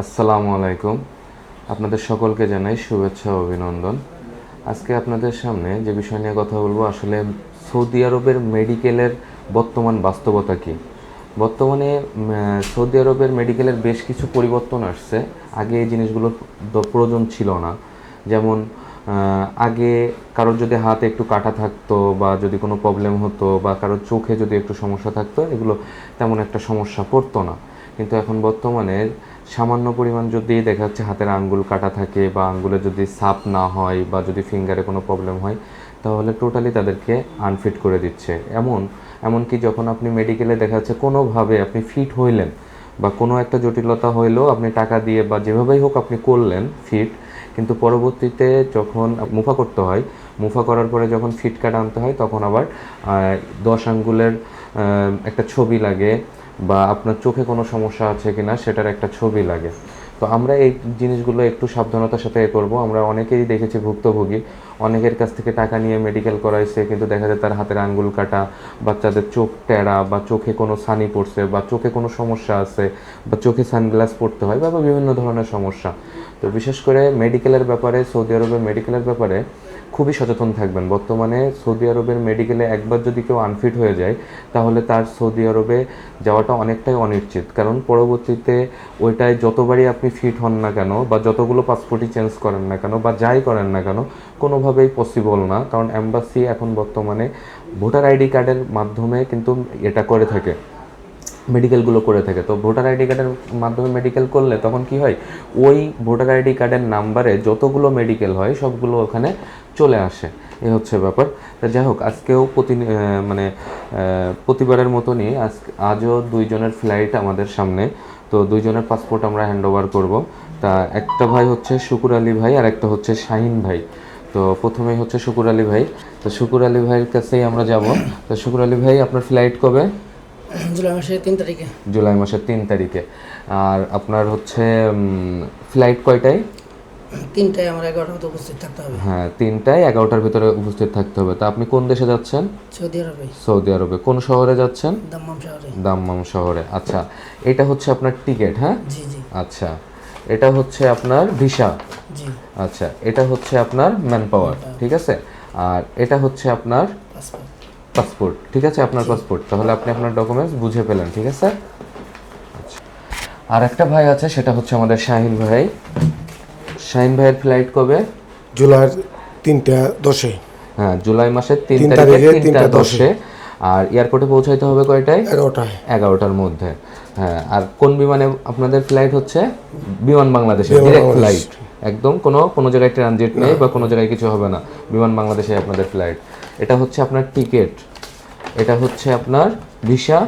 আসসালামু আলাইকুম। আপনাদের সকলকে জানাই শুভেচ্ছা ও অভিনন্দন। আজকে আপনাদের সামনে যে বিষয় নিয়ে কথা বলবো, আসলে সৌদি আরবের মেডিকেলের বর্তমান বাস্তবতা কী। বর্তমানে সৌদি আরবের মেডিকেলের বেশ কিছু পরিবর্তন আসছে। আগে এই জিনিসগুলোর প্রয়োজন ছিল না। যেমন আগে কারোর যদি হাতে একটু কাটা থাকতো বা যদি কোনো প্রবলেম হতো বা কারোর চোখে যদি একটু সমস্যা থাকতো, এগুলো তেমন একটা সমস্যা পড়তো না। কিন্তু এখন বর্তমানে সামান্য পরিমাণ যদি দেখা যাচ্ছে হাতের আঙ্গুল কাটা থাকে বা আঙ্গুলে যদি ছাপ না হয় বা যদি ফিঙ্গারে কোনো প্রবলেম হয়, তাহলে টোটালি তাদেরকে আনফিট করে দিচ্ছে। এমনকি যখন আপনি মেডিকেলে দেখা যাচ্ছে কোনোভাবে আপনি ফিট হইলেন বা কোনো একটা জটিলতা হইলেও আপনি টাকা দিয়ে বা যেভাবেই হোক আপনি করলেন ফিট, কিন্তু পরবর্তীতে যখন মুফা করতে হয়, মুফা করার পরে যখন ফিট কার্ড আনতে হয়, তখন আবার 10 আঙ্গুলের একটা ছবি লাগে বা আপনার চোখে কোনো সমস্যা আছে কিনা সেটার একটা ছবি লাগে। তো আমরা এই জিনিসগুলো একটু সাবধানতার সাথে করব। আমরা অনেকেই দেখেছি ভুক্তভোগী, অনেকের কাছ থেকে টাকা নিয়ে মেডিকেল করাইছে, কিন্তু দেখা যায় তার হাতের আঙ্গুল কাটা, বাচ্চাদের চোখ টেরা বা চোখে কোনো ছানি পড়ছে বা চোখে কোনো সমস্যা আছে বা চোখে সানগ্লাস পরতে হয় বা বিভিন্ন ধরনের সমস্যা। তো বিশেষ করে মেডিকেলের ব্যাপারে, সৌদি আরবের মেডিকেলের ব্যাপারে খুবই সচেতন থাকবেন। বর্তমানে সৌদি আরবের মেডিকেলে একবার যদি কেউ আনফিট হয়ে যায়, তাহলে তার সৌদি আরবে যাওয়াটা অনেকটাই অনিশ্চিত। কারণ পরবর্তীতে ওইটায় যতবারই আপনি ফিট হন না কেন বা যতগুলো পাসপোর্টই চেঞ্জ করেন না কেন বা যাই করেন না কেন, কোনোভাবেই পসিবল না। কারণ এম্বাসি এখন বর্তমানে ভোটার আইডি কার্ডের মাধ্যমে কিন্তু এটা করে থাকে, মেডিকেলগুলো করে থাকে। তো ভোটার আইডি কার্ডের মাধ্যমে মেডিকেল করলে তখন কি হয়, ওই ভোটার আইডি কার্ডের নাম্বারে যতগুলো মেডিকেল হয় সবগুলো ওখানে চলে আসে। এ হচ্ছে ব্যাপার। তা যাই হোক, আজকেও প্রতিবারের মতনই আজও দুইজনের ফ্লাইট আমাদের সামনে। তো দুইজনের পাসপোর্ট আমরা হ্যান্ড ওভার করবো। তা একটা ভাই হচ্ছে শুকুর আলী ভাই আর একটা হচ্ছে শাহিন ভাই। তো প্রথমেই হচ্ছে শুকুর আলী ভাই। তো শুকুর আলী ভাইয়ের কাছেই আমরা যাব। তো শুকুর আলী ভাই, আপনার ফ্লাইট কবে? জুলাই মাসের 3 তারিখে। জুলাই মাসের 3 তারিখে। আর আপনার হচ্ছে ফ্লাইট কয়টায়? 3টায় আমার 11টার উপস্থিত থাকতে হবে। হ্যাঁ, 3টায় 11টার ভিতরে উপস্থিত থাকতে হবে। তা আপনি কোন দেশে যাচ্ছেন? সৌদি আরবে। সৌদি আরবে। কোন শহরে যাচ্ছেন? দাম্মাম শহরে। দাম্মাম শহরে। আচ্ছা, এটা হচ্ছে আপনার টিকিট, হ্যাঁ? জি জি আচ্ছা, এটা হচ্ছে আপনার ভিসা। জি। আচ্ছা, এটা হচ্ছে আপনার ম্যান পাওয়ার, ঠিক আছে? আর এটা হচ্ছে আপনার পাসপোর্ট। পাসপোর্ট, ঠিক আছে? আপনার পাসপোর্ট। তাহলে আপনি আপনার ডকুমেন্টস বুঝে পেলেন, ঠিক আছে? আচ্ছা, আর একটা ভাই আছে, সেটা হচ্ছে আমাদের শাহিন ভাই। শাহিন ভাইয়ের ফ্লাইট কবে? জুলাই 3টা 10-এ। হ্যাঁ, জুলাই মাসের 3 3 তারিখে তারিখে 3টা 10-এ। আর এয়ারপোর্টে পৌঁছাইতে হবে কয়টায়? 11টায়। 11টার মধ্যে। হ্যাঁ, আর কোন বিমানে আপনাদের ফ্লাইট হচ্ছে? বিমান বাংলাদেশের বিমান ডিরেক্ট বাংলাদেশ। ফ্লাইট। একদম কোনো জায়গায় ট্রানজিট নেই বা কোনো জায়গায় কিছু হবে না, বিমান বাংলাদেশে আপনাদের ফ্লাইট। এটা হচ্ছে আপনার টিকিট, এটা হচ্ছে আপনার ভিসা,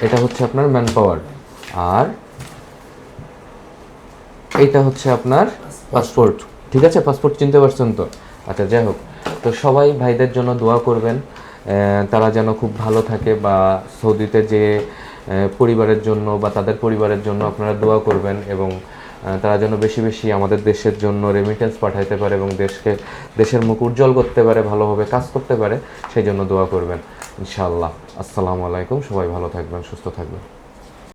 এটা হচ্ছে আপনার ম্যান পাওয়ার, আর এইটা হচ্ছে আপনার পাসপোর্ট, ঠিক আছে? পাসপোর্ট চিনতে পারছেন তো? আচ্ছা, যাই হোক, তো সবাই ভাইদের জন্য দোয়া করবেন, তারা যেন খুব ভালো থাকে, বা সৌদিতে যে পরিবারের জন্য বা তাদের পরিবারের জন্য আপনারা দোয়া করবেন, এবং তারা যেন বেশি বেশি আমাদের দেশের জন্য রেমিটেন্স পাঠাইতে পারে এবং দেশের মুখ উজ্জ্বল করতে পারে, ভালোভাবে কাজ করতে পারে, সেই জন্য দোয়া করবেন ইনশাআল্লাহ। আসসালামু আলাইকুম। সবাই ভালো থাকবেন, সুস্থ থাকবেন।